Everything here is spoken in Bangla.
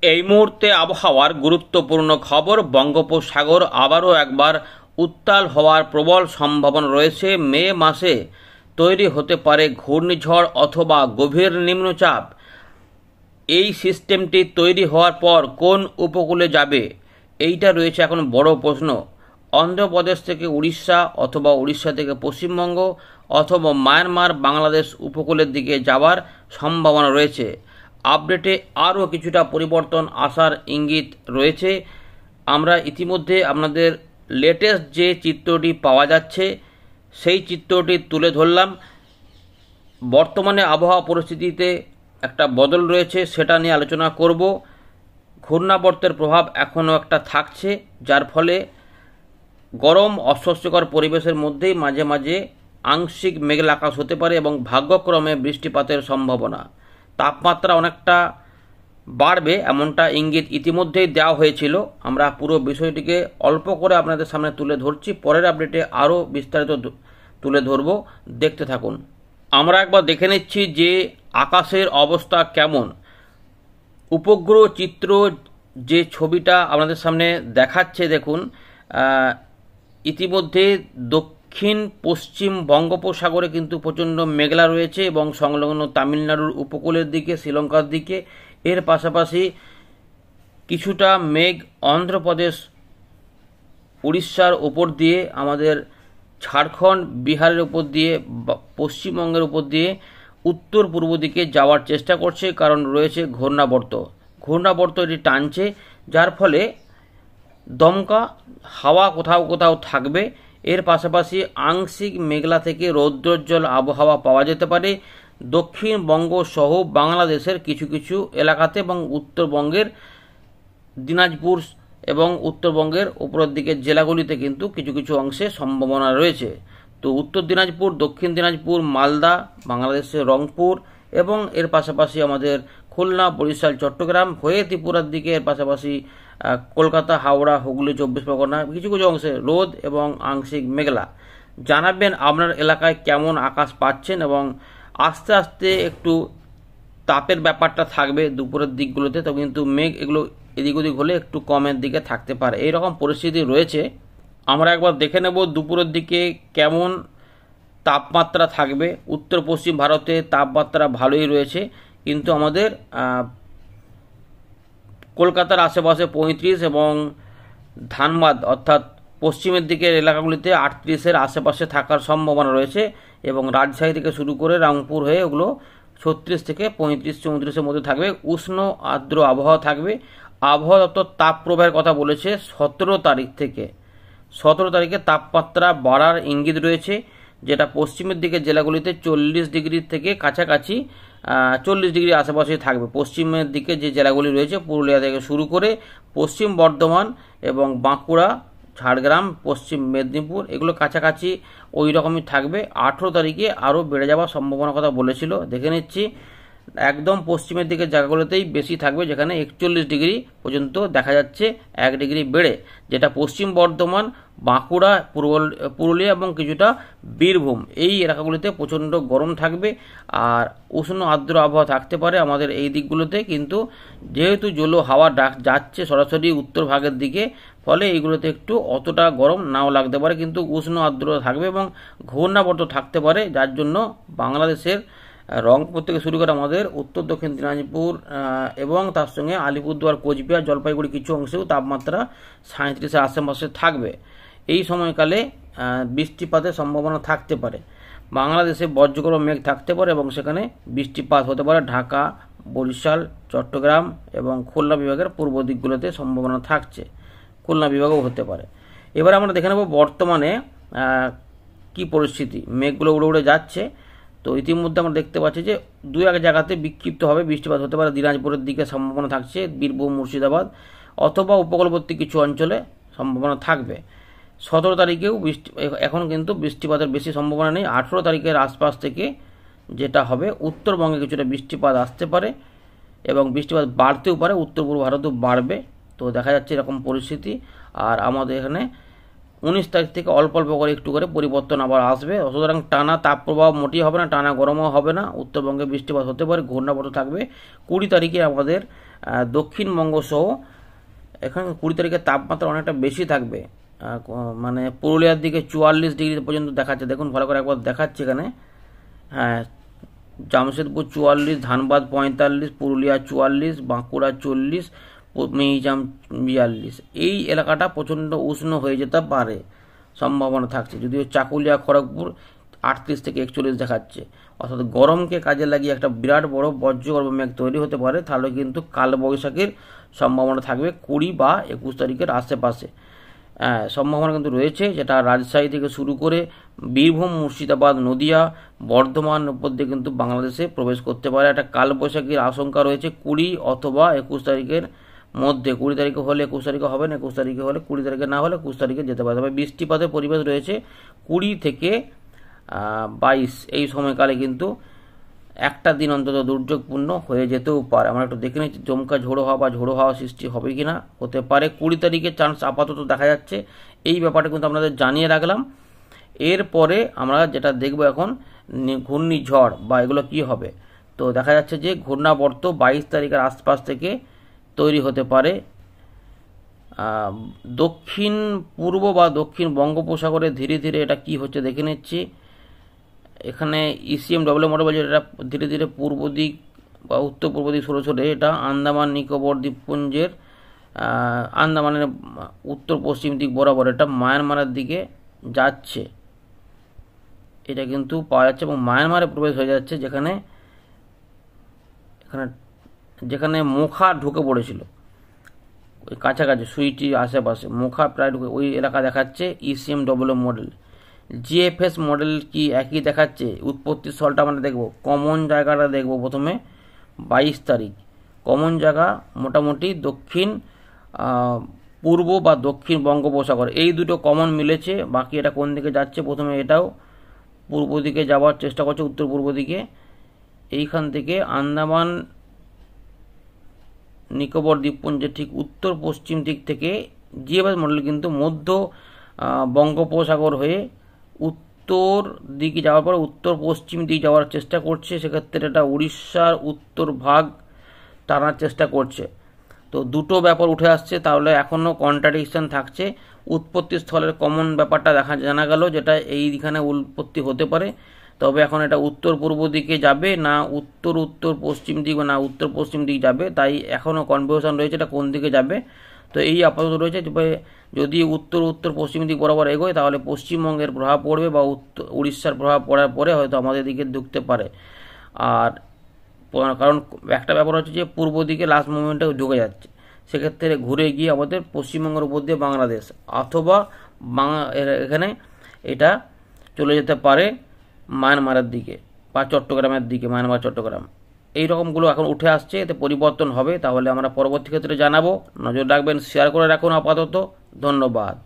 এই মুহূর্তে আবহাওয়ার গুরুত্বপূর্ণ খবর। বঙ্গোপসাগর আবারও একবার উত্তাল হওয়ার প্রবল সম্ভাবনা রয়েছে। মে মাসে তৈরি হতে পারে ঘূর্ণিঝড় অথবা গভীর নিম্নচাপ। এই সিস্টেমটি তৈরি হওয়ার পর কোন উপকূলে যাবে, এইটা রয়েছে এখন বড় প্রশ্ন। অন্ধ্রপ্রদেশ থেকে উড়িষ্যা অথবা উড়িষ্যা থেকে পশ্চিমবঙ্গ অথবা মায়ানমার বাংলাদেশ উপকূলের দিকে যাওয়ার সম্ভাবনা রয়েছে। আপডেটে আরও কিছুটা পরিবর্তন আসার ইঙ্গিত রয়েছে। আমরা ইতিমধ্যে আপনাদের লেটেস্ট যে চিত্রটি পাওয়া যাচ্ছে সেই চিত্রটি তুলে ধরলাম। বর্তমানে আবহাওয়া পরিস্থিতিতে একটা বদল রয়েছে, সেটা নিয়ে আলোচনা করব। ঘূর্ণাবর্তের প্রভাব এখনও একটা থাকছে, যার ফলে গরম অস্বস্তিকর পরিবেশের মধ্যেই মাঝে মাঝে আংশিক মেঘলা আকাশ হতে পারে এবং ভাগ্যক্রমে বৃষ্টিপাতের সম্ভাবনা। তাপমাত্রা অনেকটা বাড়বে এমনটা ইঙ্গিত ইতিমধ্যেই দেওয়া হয়েছিল। আমরা পুরো বিষয়টিকে অল্প করে আপনাদের সামনে তুলে ধরছি, পরের আপডেটে আরও বিস্তারিত তুলে ধরব, দেখতে থাকুন। আমরা একবার দেখে নিচ্ছি যে আকাশের অবস্থা কেমন। উপগ্রহ চিত্র যে ছবিটা আপনাদের সামনে দেখাচ্ছে, দেখুন ইতিমধ্যে দক্ষিণ পশ্চিম বঙ্গোপসাগরে কিন্তু প্রচণ্ড মেঘলা রয়েছে এবং সংলগ্ন তামিলনাড়ুর উপকূলের দিকে, শ্রীলঙ্কার দিকে। এর পাশাপাশি কিছুটা মেঘ অন্ধ্রপ্রদেশ উড়িষ্যার উপর দিয়ে, আমাদের ঝাড়খণ্ড বিহারের উপর দিয়ে, পশ্চিমবঙ্গের উপর দিয়ে উত্তর পূর্ব দিকে যাওয়ার চেষ্টা করছে, কারণ রয়েছে ঘূর্ণাবর্ত এটি টানছে, যার ফলে দমকা হাওয়া কোথাও কোথাও থাকবে। এর পাশাপাশি আংশিক মেঘলা থেকে রৌদ্রোজ্জ্বল আবহাওয়া পাওয়া যেতে পারে দক্ষিণবঙ্গ সহ বাংলাদেশের কিছু কিছু এলাকাতে এবং উত্তরবঙ্গের দিনাজপুর এবং উত্তরবঙ্গের উপরের দিকের জেলাগুলিতে কিন্তু কিছু কিছু অংশে সম্ভাবনা রয়েছে। তো উত্তর দিনাজপুর, দক্ষিণ দিনাজপুর, মালদা, বাংলাদেশের রংপুর এবং এর পাশাপাশি আমাদের খুলনা, বরিশাল, চট্টগ্রাম হয়ে ত্রিপুরার দিকে, এর পাশাপাশি কলকাতা, হাওড়া, হুগলি, 24 পরগনা কিছু কিছু অংশে রোদ এবং আংশিক মেঘলা। জানাবেন আপনার এলাকায় কেমন আকাশ পাচ্ছেন এবং আস্তে আস্তে একটু তাপের ব্যাপারটা থাকবে দুপুরের দিকগুলোতে, তো কিন্তু মেঘ এগুলো এদিক ওদিক হলে একটু কমের দিকে থাকতে পারে, এইরকম পরিস্থিতি রয়েছে। আমরা একবার দেখে নেব দুপুরের দিকে কেমন তাপমাত্রা থাকবে। উত্তর পশ্চিম ভারতে তাপমাত্রা ভালোই রয়েছে, কিন্তু আমাদের কলকাতার আশেপাশে 35 এবং ধানবাদ অর্থাৎ পশ্চিমের দিকের এলাকাগুলিতে 38-এর আশেপাশে থাকার সম্ভাবনা রয়েছে এবং রাজশাহী থেকে শুরু করে রংপুর হয়ে ওগুলো 36 থেকে 35-34-এর মধ্যে থাকবে। উষ্ণ আর্দ্র আবহাওয়া থাকবে। আবহাওয়া দপ্তর তাপ প্রবাহের কথা বলেছে 17 তারিখ থেকে। 17 তারিখে তাপমাত্রা বাড়ার ইঙ্গিত রয়েছে, যেটা পশ্চিমের দিকের জেলাগুলিতে 40 ডিগ্রি থেকে কাছাকাছি 40 ডিগ্রি আশেপাশে থাকবে। পশ্চিমের দিকে যে জেলাগুলি রয়েছে পুরুলিয়া থেকে শুরু করে পশ্চিম বর্ধমান এবং বাঁকুড়া, ঝাড়গ্রাম, পশ্চিম মেদিনীপুর এগুলো কাছাকাছি ওই রকমই থাকবে। 18 তারিখে আরও বেড়ে যাওয়ার সম্ভাবনার কথা বলেছিল, দেখে নিচ্ছি। একদম পশ্চিমের দিকে জায়গাগুলোতেই বেশি থাকবে, যেখানে 41 ডিগ্রি পর্যন্ত দেখা যাচ্ছে, 1 ডিগ্রি বেড়ে, যেটা পশ্চিম বর্ধমান, বাঁকুড়া, পুরুলিয়া এবং কিছুটা বীরভূম এই এলাকাগুলিতে প্রচণ্ড গরম থাকবে আর উষ্ণ আর্দ্র আবহাওয়া থাকতে পারে আমাদের এই দিকগুলোতে। কিন্তু যেহেতু জলো হাওয়া যাচ্ছে সরাসরি উত্তর ভাগের দিকে, ফলে এইগুলোতে একটু অতটা গরম নাও লাগতে পারে, কিন্তু উষ্ণ আর্দ্র থাকবে এবং ঘূর্ণাবর্ত থাকতে পারে, যার জন্য বাংলাদেশের রংপুর থেকে শুরু করে আমাদের উত্তর দক্ষিণ দিনাজপুর এবং তার সঙ্গে আলিপুরদুয়ার, কোচবিহার, জলপাইগুড়ি কিছু অংশেও তাপমাত্রা 37-এর আশেপাশে থাকবে। এই সময়কালে বৃষ্টিপাতের সম্ভাবনা থাকতে পারে। বাংলাদেশে বজ্রগর্ভ মেঘ থাকতে পারে এবং সেখানে বৃষ্টিপাত হতে পারে ঢাকা, বরিশাল, চট্টগ্রাম এবং খুলনা বিভাগের পূর্ব দিকগুলোতে সম্ভাবনা থাকছে। খুলনা বিভাগও হতে পারে। এবার আমরা দেখে নেব বর্তমানে কি পরিস্থিতি। মেঘগুলো উড়ে উড়ে যাচ্ছে, তো ইতিমধ্যে আমরা দেখতে পাচ্ছি যে 2-1 জায়গাতে বিক্ষিপ্তভাবে বৃষ্টিপাত হতে পারে। দিনাজপুরের দিকে সম্ভাবনা থাকছে, বীরভূম, মুর্শিদাবাদ অথবা উপকূলবর্তী কিছু অঞ্চলে সম্ভাবনা থাকবে। 17 তারিখেও এখন কিন্তু বৃষ্টিপাতের বেশি সম্ভাবনা নেই। 18 তারিখের আশপাশ থেকে যেটা হবে, উত্তরবঙ্গে কিছুটা বৃষ্টিপাত আসতে পারে এবং বৃষ্টিপাত বাড়তেও পারে, উত্তর পূর্ব ভারতেও বাড়বে। তো দেখা যাচ্ছে এরকম পরিস্থিতি। আর আমাদের এখানে 19 তারিখ থেকে অল্প অল্প করে একটু করে পরিবর্তন আবার আসবে। সুতরাং টানা তাপপ্রবাহ মোটেই হবে না, টানা গরমও হবে না, উত্তরবঙ্গে বৃষ্টিপাত হতে পারে, ঘূর্ণাবর্ত থাকবে। 20 তারিখে আমাদের দক্ষিণবঙ্গ সহ এখানে 20 তারিখে তাপমাত্রা অনেকটা বেশি থাকবে, মানে পুরুলিয়ার দিকে 44 ডিগ্রি পর্যন্ত দেখাচ্ছে। দেখুন ভালো করে একবার দেখাচ্ছে এখানে, হ্যাঁ, জামশেদপুর 44, ধানবাদ 45, পুরুলিয়া 44, বাঁকুড়া 40, মেইজাম 42। এই এলাকাটা প্রচণ্ড উষ্ণ হয়ে যেতে পারে, সম্ভাবনা থাকছে। যদিও চাকুলিয়া, খড়গপুর 38 থেকে 41 দেখাচ্ছে। অর্থাৎ গরমকে কাজে লাগিয়ে একটা বিরাট বড় বজ্রগর্ভ মেঘ তৈরি হতে পারে, তাহলে কিন্তু কালবৈশাখীর সম্ভাবনা থাকবে 20 বা 21 তারিখের আশেপাশে। সম্ভাবনা কিন্তু রয়েছে, যেটা রাজশাহী থেকে শুরু করে বীরভূম, মুর্শিদাবাদ, নদিয়া, বর্ধমান উপর দিয়ে কিন্তু বাংলাদেশে প্রবেশ করতে পারে। একটা কালবৈশাখীর আশঙ্কা রয়েছে 20 অথবা 21 তারিখের মধ্যে। 20 তারিখে হলে 21 তারিখে হবে না, 21 তারিখে হলে 20 তারিখে না হলে 21 তারিখে যেতে পারে। তবে বৃষ্টিপাতের পরিবেশ রয়েছে 20 থেকে 22 এই সময়কালে, কিন্তু একটা দিন অন্তত দুর্যোগপূর্ণ হয়ে যেতেও পারে। আমরা একটু দেখে নিচ্ছি জমকা ঝোড়ো হওয়া বা ঝোড়ো হাওয়া সৃষ্টি হবে কিনা, হতে পারে। 20 তারিখে চান্স আপাতত দেখা যাচ্ছে, এই ব্যাপারটা কিন্তু আপনাদের জানিয়ে রাখলাম। এরপরে আমরা যেটা দেখব এখন ঘূর্ণিঝড় বা এগুলো কি হবে। তো দেখা যাচ্ছে যে ঘূর্ণাবর্ত 22 তারিখের আশপাশ থেকে তৈরি হতে পারে। দক্ষিণ পূর্ব বা দক্ষিণ বঙ্গোপসাগরে ধীরে ধীরে এটা কি হচ্ছে দেখে নিচ্ছি। এখানে ECMW মডেল বলছে এটা ধীরে ধীরে পূর্ব দিক বা উত্তর পূর্ব দিক সরে সরে এটা আন্দামান নিকোবর দ্বীপপুঞ্জের আন্দামানের উত্তর পশ্চিম দিক বরাবর এটা মায়ানমারের দিকে যাচ্ছে। এটা কিন্তু পাওয়া যাচ্ছে এবং মায়ানমারে প্রবেশ হয়ে যাচ্ছে, যেখানে যেখানে মোখা ঢুকে পড়েছিল ওই কাছাকাছি সুইটি আশেপাশে, মোখা প্রায় ঢুকে ওই এলাকা দেখাচ্ছে ECMW মডেল। GFS মডেল কি একই দেখাচ্ছে। উৎপত্তি স্থলটা আমরা দেখব, কমন জায়গাটা দেখব প্রথমে। 22 তারিখ কমন জায়গা মোটামুটি দক্ষিণ পূর্ব বা দক্ষিণ বঙ্গোপসাগর, এই দুটো কমন মিলেছে। বাকি এটা কোন দিকে যাচ্ছে, প্রথমে এটাও পূর্ব দিকে যাওয়ার চেষ্টা করছে, উত্তর পূর্ব দিকে। এইখান থেকে আন্দামান নিকোবর দ্বীপপুঞ্জের ঠিক উত্তর পশ্চিম দিক থেকে GFS মডেল কিন্তু মধ্য বঙ্গোপসাগর হয়ে উত্তর দিকে যাওয়ার পর উত্তর পশ্চিম দিকে যাওয়ার চেষ্টা করছে। সেক্ষেত্রে এটা উড়িষ্যার উত্তর ভাগ টানার চেষ্টা করছে। তো দুটো ব্যাপার উঠে আসছে, তাহলে এখনও কন্ট্রাডিকশন থাকছে। উৎপত্তি স্থলের কমন ব্যাপারটা জানা গেল, যেটা এইখানে উৎপত্তি হতে পারে। তবে এখন এটা উত্তর পূর্ব দিকে যাবে না উত্তর উত্তর পশ্চিম দিক না উত্তর পশ্চিম দিক যাবে, তাই এখনও কনফিউশন রয়েছে এটা কোন দিকে যাবে। তো এই আপাতত রয়েছে, যদি উত্তর উত্তর পশ্চিম দিক বরাবর এগোয় তাহলে পশ্চিমবঙ্গের প্রভাব পড়বে বা উড়িষ্যার প্রভাব পড়ার পরে হয়তো আমাদের দিকে ঢুকতে পারে। আর কারণ একটা ব্যাপার হচ্ছে যে পূর্ব দিকে লাস্ট মোমেন্টে ঢুকে যাচ্ছে, সেক্ষেত্রে ঘুরে গিয়ে আমাদের পশ্চিমবঙ্গের উপর দিয়ে বাংলাদেশ অথবা এখানে এটা চলে যেতে পারে মায়ানমারের দিকে বা চট্টগ্রামের দিকে, মায়ানমার চট্টগ্রাম এই রকমগুলো এখন উঠে আসছে। এতে পরিবর্তন হবে, তাহলে আমরা পরবর্তী ক্ষেত্রে জানাবো। নজর রাখবেন, শেয়ার করে রাখুন আপাতত। ধন্যবাদ।